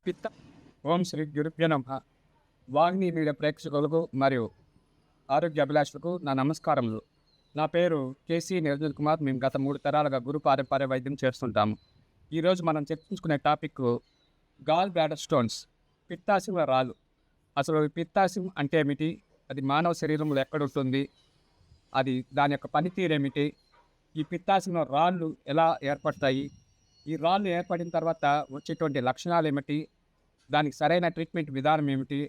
పిత్త ఓం శ్రీ గురుభ్యో నమః. వాహిని మీడియా ప్రేక్షకులకు మరియు ఆరోగ్య అభిలాషులకు నా నమస్కారములు. నా పేరు కేసీ నిరంజన్ కుమార్. మేము గత 3 తరాలుగా గురు పారంపర్య వైద్యం చేస్తుంటాము. ఈరోజు మనం చర్చించుకునే టాపిక్ గాల్ బ్లాడర్ స్టోన్స్, పిత్తాశయంలో రాళ్ళు. అసలు ఈ పిత్తాశయం అంటే ఏమిటి? అది మానవ శరీరంలో ఎక్కడుంటుంది? అది దాని యొక్క పనితీరు ఏమిటి? ఈ పిత్తాశయంలో రాళ్ళు ఎలా ఏర్పడతాయి? ఈ రాళ్ళు ఏర్పడిన తర్వాత వచ్చేటువంటి లక్షణాలు ఏమిటి? దానికి సరైన ట్రీట్మెంట్ విధానం ఏమిటి?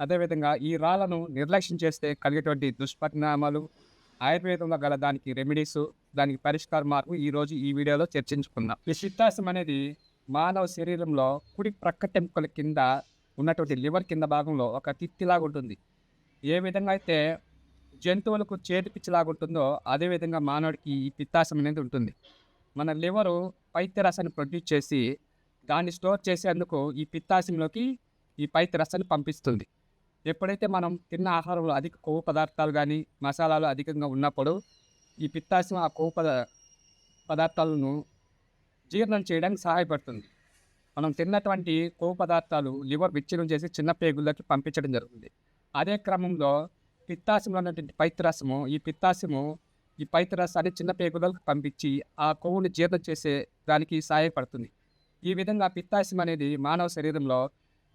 అదేవిధంగా ఈ రాళ్ళను నిర్లక్ష్యం చేస్తే కలిగేటువంటి దుష్పరిణామాలు, ఆయుర్వేదంలో గల దానికి రెమెడీసు, దానికి పరిష్కార మార్గం ఈరోజు ఈ వీడియోలో చర్చించుకుందాం. ఈ పిత్తాశయం అనేది మానవ శరీరంలో కుడి ప్రక్కటెముకల కింద ఉన్నటువంటి లివర్ కింద భాగంలో ఒక తిత్తిలాగా ఉంటుంది. ఏ విధంగా అయితే జంతువులకు చేతిపిచ్చిలాగా ఉంటుందో అదేవిధంగా మానవుడికి ఈ పిత్తాశయం అనేది ఉంటుంది. మన లివరు పైత్యరసాన్ని ప్రొడ్యూస్ చేసి దాన్ని స్టోర్ చేసేందుకు ఈ పిత్తాశయంలోకి ఈ పైత్యరసాన్ని పంపిస్తుంది. ఎప్పుడైతే మనం తిన్న ఆహారంలో అధిక కొవ్వు పదార్థాలు కానీ మసాలాలు అధికంగా ఉన్నప్పుడు ఈ పిత్తాశయం ఆ కొవ్వు పదార్థాలను జీర్ణం చేయడానికి సహాయపడుతుంది. మనం తిన్నటువంటి కొవ్వు పదార్థాలు లివర్ విచ్ఛిన్నం చేసి చిన్న పేగుల్లోకి పంపించడం జరుగుతుంది. అదే క్రమంలో పిత్తాశయంలో ఉన్నటువంటి పైత్యరసము ఈ పైత్యరసాన్ని చిన్న పేగులకు పంపించి ఆ కొవ్వుని జీర్ణం చేసే దానికి సహాయపడుతుంది. ఈ విధంగా పిత్తాశయం అనేది మానవ శరీరంలో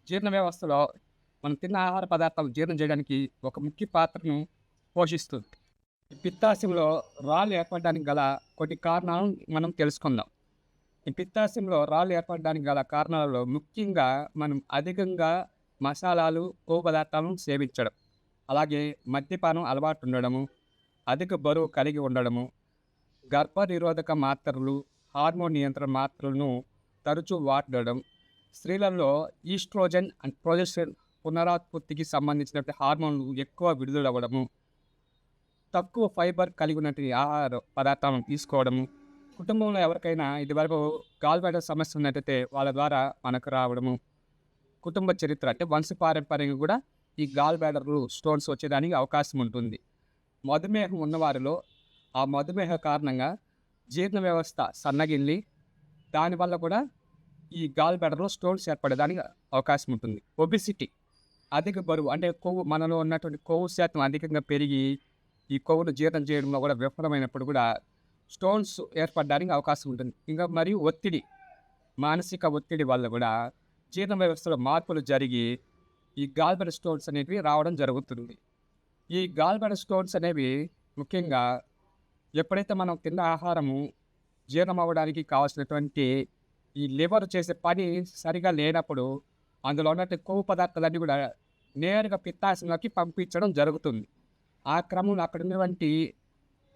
జీర్ణ వ్యవస్థలో మనం తిన్న ఆహార పదార్థాలు జీర్ణం చేయడానికి ఒక ముఖ్య పాత్రను పోషిస్తుంది. ఈ పిత్తాశయంలో రాళ్ళు ఏర్పడడానికి గల కొన్ని కారణాలను మనం తెలుసుకుందాం. ఈ పిత్తాశయంలో రాళ్ళు ఏర్పడడానికి గల కారణాలలో ముఖ్యంగా మనం అధికంగా మసాలాలు, కొవ్వు పదార్థాలను సేవించడం, అలాగే మద్యపానం అలవాటు ఉండడము, అధిక బరువు కలిగి ఉండడము, గర్భనిరోధక మాత్రలు, హార్మోన్ నియంత్రణ మాత్రలను తరచూ వాడడం, స్త్రీలలో ఈస్ట్రోజన్ అండ్ ప్రొజెస్టెరాన్ పునరుత్పత్తికి సంబంధించినటువంటి హార్మోన్లు ఎక్కువ విడుదలవ్వడము, తక్కువ ఫైబర్ కలిగి ఉన్నటువంటి ఆహార పదార్థాలను తీసుకోవడము, కుటుంబంలో ఎవరికైనా ఇదివరకు గాల్ బ్లాడర్ సమస్య ఉన్నట్టయితే వాళ్ళ ద్వారా మనకు రావడము, కుటుంబ చరిత్ర అంటే వంశపారంపర్యంగా కూడా ఈ గాల్ బ్లాడర్లు స్టోన్స్ వచ్చేదానికి అవకాశం ఉంటుంది. మధుమేహం ఉన్నవారిలో ఆ మధుమేహ కారణంగా జీర్ణ వ్యవస్థ సన్నగిల్లి దానివల్ల కూడా ఈ గాల్ బ్లాడర్లో స్టోన్స్ ఏర్పడడానికి అవకాశం ఉంటుంది. ఒబిసిటీ, అధిక బరువు అంటే కొవ్వు, మనలో ఉన్నటువంటి కొవ్వు శాతం అధికంగా పెరిగి ఈ కొవ్వును జీర్ణం చేయడంలో కూడా విఫలమైనప్పుడు కూడా స్టోన్స్ ఏర్పడడానికి అవకాశం ఉంటుంది. ఇంకా మరియు ఒత్తిడి, మానసిక ఒత్తిడి వల్ల కూడా జీర్ణ వ్యవస్థలో మార్పులు జరిగి ఈ గాల్ బ్లాడర్ స్టోన్స్ అనేవి రావడం జరుగుతుంది. ఈ గాల్ బ్లాడర్ స్టోన్స్ అనేవి ముఖ్యంగా ఎప్పుడైతే మనం తిన్న ఆహారము జీర్ణం అవ్వడానికి కావాల్సినటువంటి ఈ లివర్ చేసే పని సరిగా లేనప్పుడు అందులో ఉన్నటువంటి కొవ్వు పదార్థాలన్నీ కూడా నేరుగా పిత్తాశయంలోకి పంపించడం జరుగుతుంది. ఆ క్రమంలో అక్కడ ఉన్నటువంటి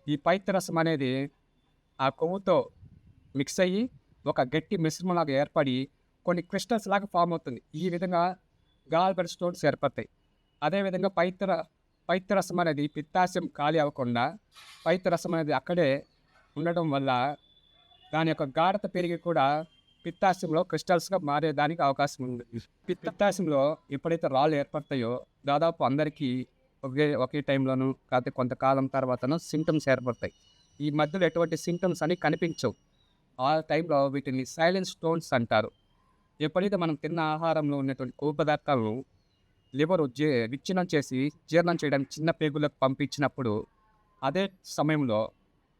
ఈ పైత్యరసం అనేది ఆ కొవ్వుతో మిక్స్ అయ్యి ఒక గట్టి మిశ్రమంలాగా ఏర్పడి కొన్ని క్రిస్టల్స్ లాగా ఫామ్ అవుతుంది. ఈ విధంగా గాల్ బ్లాడర్ స్టోన్స్ ఏర్పడతాయి. అదేవిధంగా పైత్యరసం అనేది పిత్తాశయం ఖాళీ అవ్వకుండా పైత్యరసం అనేది అక్కడే ఉండడం వల్ల దాని యొక్క గాఢత పెరిగి కూడా పిత్తాశయంలో క్రిస్టల్స్గా మారేదానికి అవకాశం ఉంది. పిత్తాశయంలో ఎప్పుడైతే రాళ్ళు ఏర్పడతాయో దాదాపు అందరికీ ఒకే టైంలోనూ కాకపోతే కొంతకాలం తర్వాతనూ సింటమ్స్ ఏర్పడతాయి. ఈ మధ్యలో ఎటువంటి సింటమ్స్ అని కనిపించవు. ఆ టైంలో వీటిని సైలెంట్ స్టోన్స్ అంటారు. ఎప్పుడైతే మనం తిన్న ఆహారంలో ఉన్నటువంటి కొవ్వు పదార్థాలను లివర్ విచ్ఛిన్నం చేసి జీర్ణం చేయడానికి చిన్న పేగులకు పంపించినప్పుడు అదే సమయంలో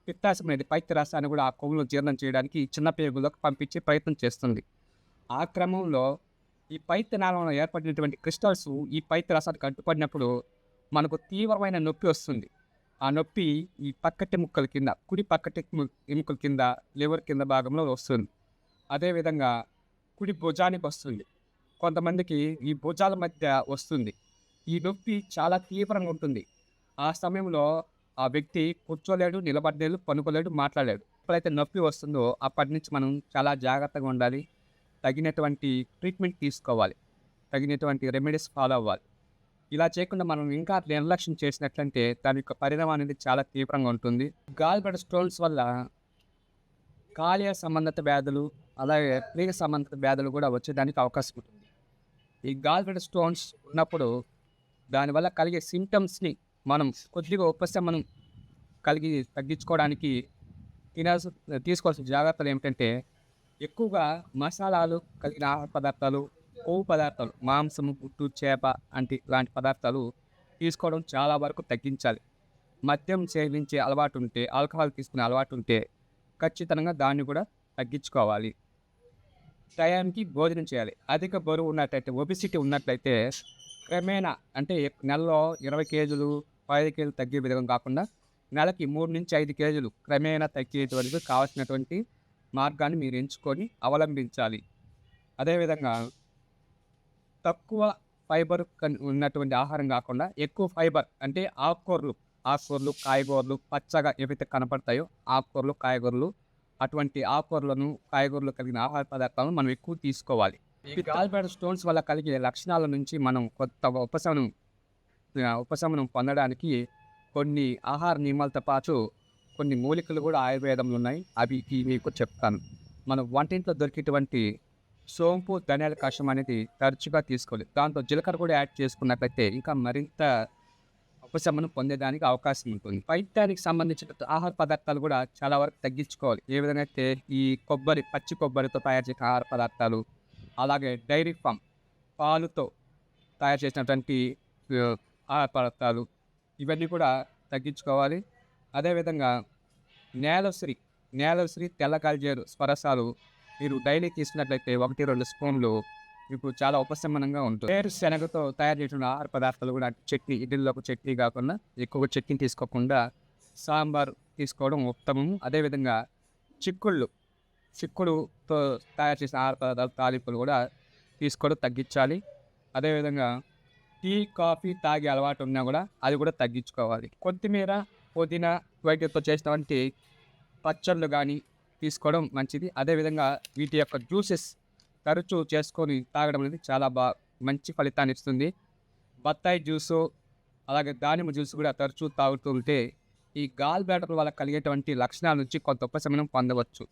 పిత్తాశయం అనేది పైత్యరసాన్ని కూడా ఆ కొవ్వును జీర్ణం చేయడానికి చిన్న పేగులకు పంపించే ప్రయత్నం చేస్తుంది. ఆ క్రమంలో ఈ పైత్యనాళంలో ఏర్పడినటువంటి క్రిస్టల్స్ ఈ పైత్యరసానికి అడ్డుపడినప్పుడు మనకు తీవ్రమైన నొప్పి వస్తుంది. ఆ నొప్పి ఈ పక్కటెముకల కింద, కుడి ఎముకల కింద, లివర్ కింద భాగంలో వస్తుంది. అదేవిధంగా కుడి భుజానికి వస్తుంది. కొంతమందికి ఈ భుజాల మధ్య వస్తుంది. ఈ నొప్పి చాలా తీవ్రంగా ఉంటుంది. ఆ సమయంలో ఆ వ్యక్తి కూర్చోలేడు, నిలబడలేడు, పనుకోలేడు, మాట్లాడలేడు. ఎప్పుడైతే నొప్పి వస్తుందో అప్పటి నుంచి మనం చాలా జాగ్రత్తగా ఉండాలి. తగినటువంటి ట్రీట్మెంట్ తీసుకోవాలి. తగినటువంటి రెమెడీస్ ఫాలో అవ్వాలి. ఇలా చేయకుండా మనం ఇంకా నిర్లక్ష్యం చేసినట్లంటే దాని యొక్క పరిణామం అనేది చాలా తీవ్రంగా ఉంటుంది. గాల్ బ్లాడర్ స్టోన్స్ వల్ల కాలేయ సంబంధిత వ్యాధులు, అలాగే ప్రియ సంబంధిత వ్యాధులు కూడా వచ్చేదానికి అవకాశం ఉంటుంది. ఈ గాల్ బ్లాడర్ స్టోన్స్ ఉన్నప్పుడు దానివల్ల కలిగే సింటమ్స్ని మనం కొద్దిగా ఉపశమనం తగ్గించుకోవడానికి తీసుకోవాల్సిన జాగ్రత్తలు ఏమిటంటే ఎక్కువగా మసాలాలు కలిగిన ఆహార పదార్థాలు, కొవ్వు పదార్థాలు మాంసము, గుడ్డు, చేప లాంటి పదార్థాలు తీసుకోవడం చాలా వరకు తగ్గించాలి. మద్యం సేవించే అలవాటు ఉంటే, ఆల్కహాల్ తీసుకునే అలవాటు ఉంటే ఖచ్చితంగా దాన్ని కూడా తగ్గించుకోవాలి. టయానికి భోజనం చేయాలి. అధిక బరువు ఉన్నట్టయితే, ఒబెసిటీ ఉన్నట్లయితే క్రమేణా అంటే నెలలో 20 కేజీలు, 15 కేజీలు తగ్గే విధంగా కాకుండా నెలకి 3-5 కేజీలు క్రమేణా తగ్గేటువంటి కావాల్సినటువంటి మార్గాన్ని మీరు ఎంచుకొని అవలంబించాలి. అదేవిధంగా తక్కువ ఫైబర్ ఉన్నటువంటి ఆహారం కాకుండా ఎక్కువ ఫైబర్ అంటే ఆకుకూరలు, కాయగూరలు పచ్చగా ఏవైతే కనపడతాయో ఆకుకూరలు, కాయగూరలు అటువంటి ఆకుకూరలను, కాయగూరలు కలిగిన ఆహార పదార్థాలను మనం ఎక్కువ తీసుకోవాలి. ఈ గాల్బ్లాడర్ స్టోన్స్ వల్ల కలిగే లక్షణాల నుంచి మనం కొత్త ఉపశమనం పొందడానికి కొన్ని ఆహార నియమాలతో పాటు కొన్ని మూలికలు కూడా ఆయుర్వేదంలో ఉన్నాయి. అవి మీకు చెప్తాను. మనం వంటింట్లో దొరికేటువంటి సోంపు, ధనియాల కషాయం అనేది తరచుగా తీసుకోవాలి. దాంతో జీలకర్ర కూడా యాడ్ చేసుకున్నట్లయితే ఇంకా మరింత ఉపశమనం పొందేదానికి అవకాశం ఉంటుంది. వైద్యానికి సంబంధించిన ఆహార పదార్థాలు కూడా చాలా వరకు తగ్గించుకోవాలి. ఏ విధంగా అయితే ఈ పచ్చి కొబ్బరితో తయారు చేసిన ఆహార పదార్థాలు, అలాగే డైరీ ఫామ్ పాలుతో తయారు చేసినటువంటి ఆహార పదార్థాలు ఇవన్నీ కూడా తగ్గించుకోవాలి. అదేవిధంగా నేలశ్రీ, తెల్ల గల్జేరు స్వరసాలు మీరు డైలీ తీసుకున్నట్లయితే 1-2 స్పూన్లు మీకు చాలా ఉపశమనంగా ఉంటుంది. వేరుశెనగతో తయారు చేసిన ఆహార పదార్థాలు కూడా చట్నీ, ఇడ్లీలోకి చట్నీ కాకుండా ఎక్కువగా చట్నీ తీసుకోకుండా సాంబార్ తీసుకోవడం ఉత్తమము. అదేవిధంగా చిక్కుడుతో తయారు చేసిన ఆహార పదార్థాలు, తాలింపులు కూడా తీసుకోవడం తగ్గించాలి. అదేవిధంగా టీ, కాఫీ తాగే అలవాటు ఉన్నా కూడా అది కూడా తగ్గించుకోవాలి. కొత్తిమీర, పుదీనా వీటితో చేసినటువంటి పచ్చళ్ళు కానీ తీసుకోవడం మంచిది. అదేవిధంగా వీటి యొక్క జ్యూసెస్ తరచూ చేసుకొని తాగడం అనేది చాలా మంచి ఫలితాన్ని ఇస్తుంది. బత్తాయి జ్యూసు, అలాగే దానిమ్మ జ్యూస్ కూడా తరచూ తాగుతూ ఉంటే ఈ గాల్బ్లాడర్ వల్ల కలిగేటువంటి లక్షణాల నుంచి కొంత ఉపశమనం పొందవచ్చు.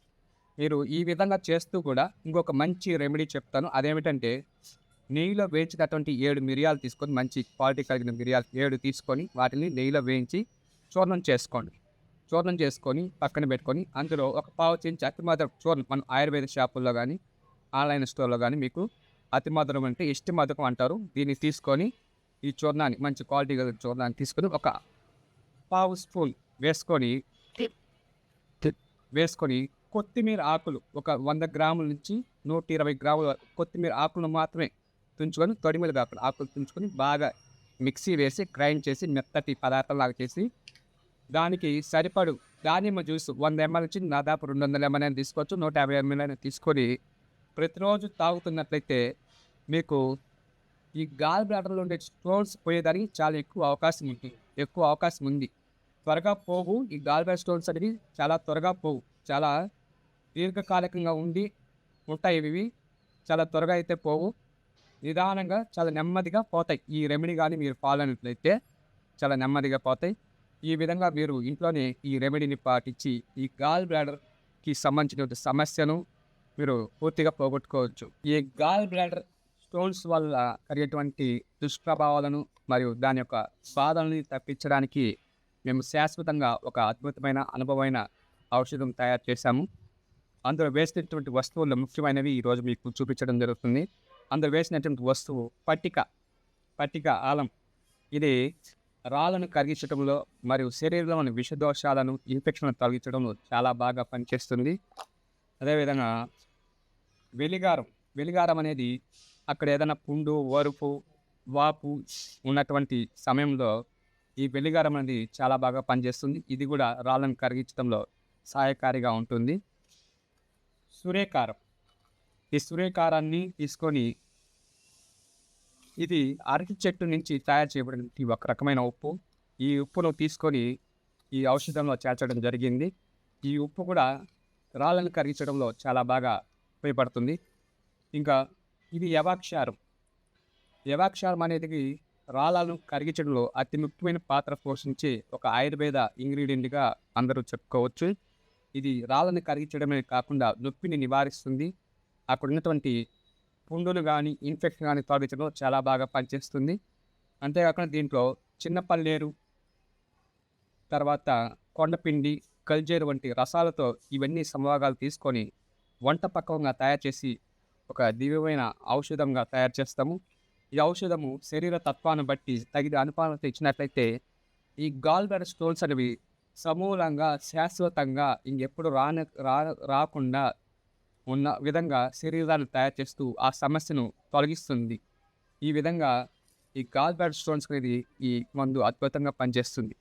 మీరు ఈ విధంగా చేస్తూ కూడా ఇంకొక మంచి రెమెడీ చెప్తాను. అదేమిటంటే నెయ్యిలో వేయించినటువంటి 7 మిరియాలు తీసుకొని, మంచి క్వాలిటీ కలిగిన మిరియాలు 7 తీసుకొని వాటిని నెయ్యిలో వేయించి చూర్ణం చేసుకొని పక్కన పెట్టుకొని అందులో ఒక పావు చెంచా అతిమధురం చూర్ణం, మన ఆయుర్వేద షాపుల్లో కానీ ఆన్లైన్ స్టోర్లో కానీ మీకు అతిమధురం అంటే ఇష్టమధురం అంటారు. దీన్ని తీసుకొని ఈ చూర్ణాన్ని, మంచి క్వాలిటీ కలిగిన చూర్ణాన్ని తీసుకొని ఒక పావు స్పూన్ వేసుకొని కొత్తిమీర ఆకులు ఒక 100 గ్రాముల నుంచి 120 గ్రాముల కొత్తిమీర ఆకులను మాత్రమే తుంచుకొని, తొడిమిలు కాకుండా ఆకులు తుంచుకొని బాగా మిక్సీ వేసి గ్రైండ్ చేసి మెత్తటి పదార్థంలాగా చేసి దానికి సరిపడు దానిమ్మ జ్యూస్ 100 ml నుంచి దాదాపు 200 ml అయినా తీసుకోవచ్చు, 150 ml అయినా తీసుకొని ప్రతిరోజు తాగుతున్నట్లయితే మీకు ఈ గాల్బ్లాడర్లో ఉండే స్టోన్స్ పోయేదానికి చాలా ఎక్కువ అవకాశం ఉంది. త్వరగా పోవు. ఈ గాల్బ్లాడర్ స్టోన్స్ అనేవి చాలా త్వరగా పోవు. చాలా దీర్ఘకాలికంగా ఉంటాయి. ఇవి చాలా త్వరగా అయితే పోవు. నిదానంగా చాలా నెమ్మదిగా పోతాయి. ఈ రెమెడీ కానీ మీరు ఫాలో అయినట్లయితే చాలా నెమ్మదిగా పోతాయి. ఈ విధంగా మీరు ఇంట్లోనే ఈ రెమెడీని పాటించి ఈ గాల్బ్లాడర్కి సంబంధించిన సమస్యను మీరు పూర్తిగా పోగొట్టుకోవచ్చు. ఈ గాల్బ్లాడర్ స్టోన్స్ వల్ల కలిగేటువంటి దుష్ప్రభావాలను మరియు దాని యొక్క బాధల్ని తప్పించడానికి మేము శాశ్వతంగా ఒక అద్భుతమైన అనుభవమైన ఔషధం తయారు చేశాము. అందులో వేసినటువంటి వస్తువుల్లో ముఖ్యమైనవి ఈరోజు మీకు చూపించడం జరుగుతుంది. అందులో వేసినటువంటి వస్తువు పట్టిక ఆలం. ఇది రాళ్ళను కరిగించడంలో మరియు శరీరంలోని విషదోషాలను, ఇన్ఫెక్షన్లను తొలగించడంలో చాలా బాగా పనిచేస్తుంది. అదేవిధంగా వెలిగారం అనేది అక్కడ ఏదైనా పుండు, వరుపు, వాపు ఉన్నటువంటి సమయంలో ఈ వెలిగారం అనేది చాలా బాగా పనిచేస్తుంది. ఇది కూడా రాళ్ళను కరిగించడంలో సహాయకారిగా ఉంటుంది. ఈ సూర్యకారాన్ని తీసుకొని, ఇది అరటి చెట్టు నుంచి తయారు చేయబడిన ఒక రకమైన ఉప్పు. ఈ ఉప్పును తీసుకొని ఈ ఔషధంలో చేర్చడం జరిగింది. ఈ ఉప్పు కూడా రాళ్ళను కరిగించడంలో చాలా బాగా ఉపయోగపడుతుంది. ఇంకా ఇది యవాక్షారం అనేది రాళ్ళను కరిగించడంలో అతి ముఖ్యమైన పాత్ర పోషించే ఒక ఆయుర్వేద ఇంగ్రీడియంట్గా అందరూ చెప్పుకోవచ్చు. ఇది రాళ్ళను కరిగించడమే కాకుండా నొప్పిని నివారిస్తుంది. అక్కడ ఉన్నటువంటి పుండులు కానీ, ఇన్ఫెక్షన్ కానీ తొలగించడంలో చాలా బాగా పనిచేస్తుంది. అంతేకాకుండా దీంట్లో చిన్నపల్లేరు, తర్వాత కొండపిండి, గల్జేరు వంటి రసాలతో ఇవన్నీ సమభాగాలు తీసుకొని వంట పక్వంగా తయారు చేసి ఒక దివ్యమైన ఔషధంగా తయారు చేస్తాము. ఈ ఔషధము శరీర తత్వాన్ని బట్టి తగిన అనుపానత ఇచ్చినట్లయితే ఈ గాల్ బ్లాడర్ స్టోన్స్ అనేవి సమూలంగా, శాశ్వతంగా ఇంకెప్పుడు రాకుండా ఉన్న విధంగా శరీరాన్ని తయారు చేస్తూ ఆ సమస్యను తొలగిస్తుంది. ఈ విధంగా ఈ గాల్ బ్లాడర్ స్టోన్స్ అనేది ఈ మందు అద్భుతంగా పనిచేస్తుంది.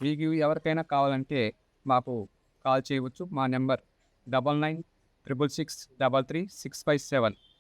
మీకు ఎవరికైనా కావాలంటే మాకు కాల్ చేయవచ్చు. మా నెంబర్ 9966633657.